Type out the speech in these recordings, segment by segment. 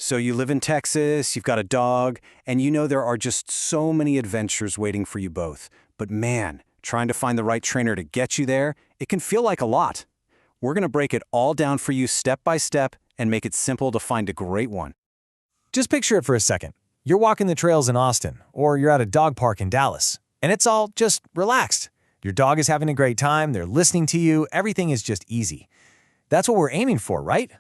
So you live in Texas, you've got a dog, and you know there are just so many adventures waiting for you both. But man, trying to find the right trainer to get you there, it can feel like a lot. We're going to break it all down for you step by step and make it simple to find a great one. Just picture it for a second. You're walking the trails in Austin, or you're at a dog park in Dallas, and it's all just relaxed. Your dog is having a great time, they're listening to you, everything is just easy. That's what we're aiming for, right?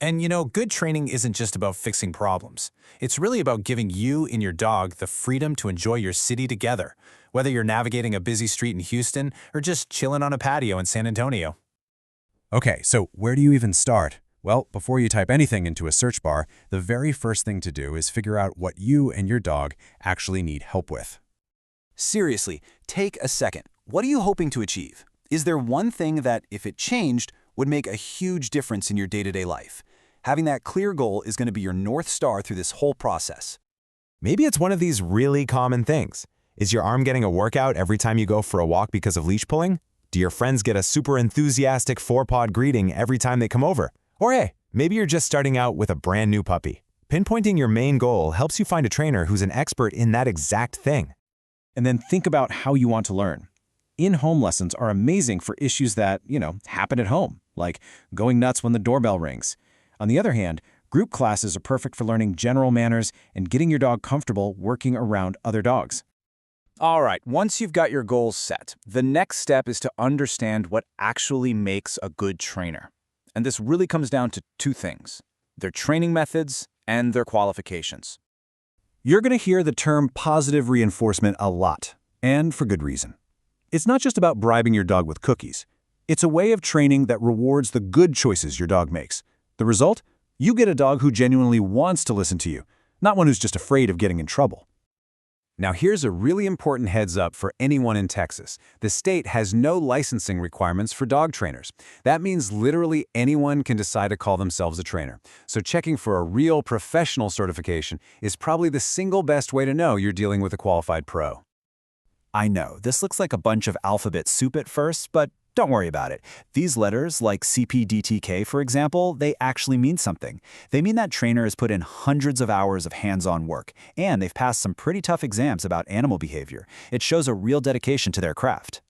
And you know, good training isn't just about fixing problems. It's really about giving you and your dog the freedom to enjoy your city together, whether you're navigating a busy street in Houston or just chilling on a patio in San Antonio. Okay, so where do you even start? Well, before you type anything into a search bar, the very first thing to do is figure out what you and your dog actually need help with. Seriously, take a second. What are you hoping to achieve? Is there one thing that, if it changed, would make a huge difference in your day-to-day life? Having that clear goal is going to be your North Star through this whole process. Maybe it's one of these really common things. Is your arm getting a workout every time you go for a walk because of leash pulling? Do your friends get a super enthusiastic four-pawed greeting every time they come over? Or hey, maybe you're just starting out with a brand new puppy. Pinpointing your main goal helps you find a trainer who's an expert in that exact thing. And then think about how you want to learn. In-home lessons are amazing for issues that, happen at home, like going nuts when the doorbell rings. On the other hand, group classes are perfect for learning general manners and getting your dog comfortable working around other dogs. All right, once you've got your goals set, the next step is to understand what actually makes a good trainer. And this really comes down to two things: their training methods and their qualifications. You're going to hear the term positive reinforcement a lot, and for good reason. It's not just about bribing your dog with cookies. It's a way of training that rewards the good choices your dog makes. The result? You get a dog who genuinely wants to listen to you, not one who's just afraid of getting in trouble. Now here's a really important heads up for anyone in Texas. The state has no licensing requirements for dog trainers. That means literally anyone can decide to call themselves a trainer. So checking for a real professional certification is probably the single best way to know you're dealing with a qualified pro. I know, this looks like a bunch of alphabet soup at first, but don't worry about it. These letters, like CPDTK for example, they actually mean something. They mean that trainer has put in hundreds of hours of hands-on work, and they've passed some pretty tough exams about animal behavior. It shows a real dedication to their craft.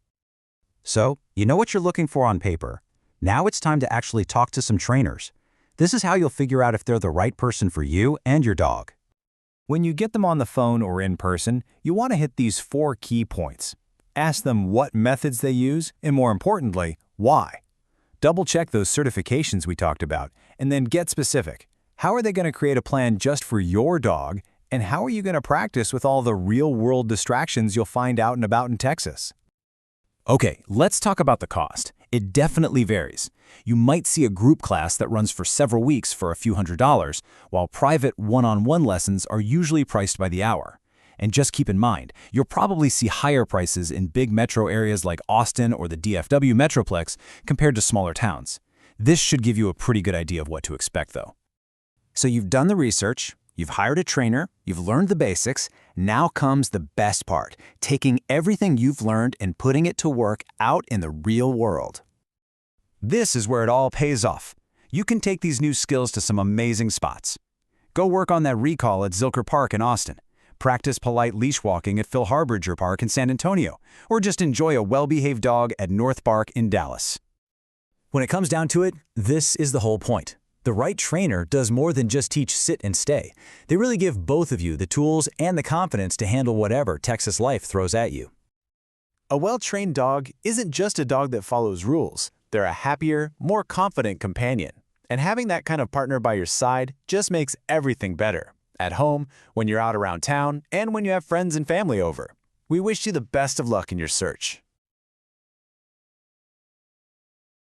So, you know what you're looking for on paper. Now it's time to actually talk to some trainers. This is how you'll figure out if they're the right person for you and your dog. When you get them on the phone or in person, you want to hit these 4 key points. Ask them what methods they use, and more importantly, why. Double-check those certifications we talked about, and then get specific. How are they going to create a plan just for your dog, and how are you going to practice with all the real-world distractions you'll find out and about in Texas? Okay, let's talk about the cost. It definitely varies. You might see a group class that runs for several weeks for a few $100s, while private one-on-one lessons are usually priced by the hour. And just keep in mind, you'll probably see higher prices in big metro areas like Austin or the DFW Metroplex compared to smaller towns. This should give you a pretty good idea of what to expect, though. So you've done the research, you've hired a trainer, you've learned the basics. Now comes the best part, taking everything you've learned and putting it to work out in the real world. This is where it all pays off. You can take these new skills to some amazing spots. Go work on that recall at Zilker Park in Austin. Practice polite leash walking at Phil Harbinger Park in San Antonio, or just enjoy a well-behaved dog at North Park in Dallas. When it comes down to it, this is the whole point. The right trainer does more than just teach sit and stay. They really give both of you the tools and the confidence to handle whatever Texas life throws at you. A well-trained dog isn't just a dog that follows rules. They're a happier, more confident companion. And having that kind of partner by your side just makes everything better. At home, when you're out around town, and when you have friends and family over. We wish you the best of luck in your search.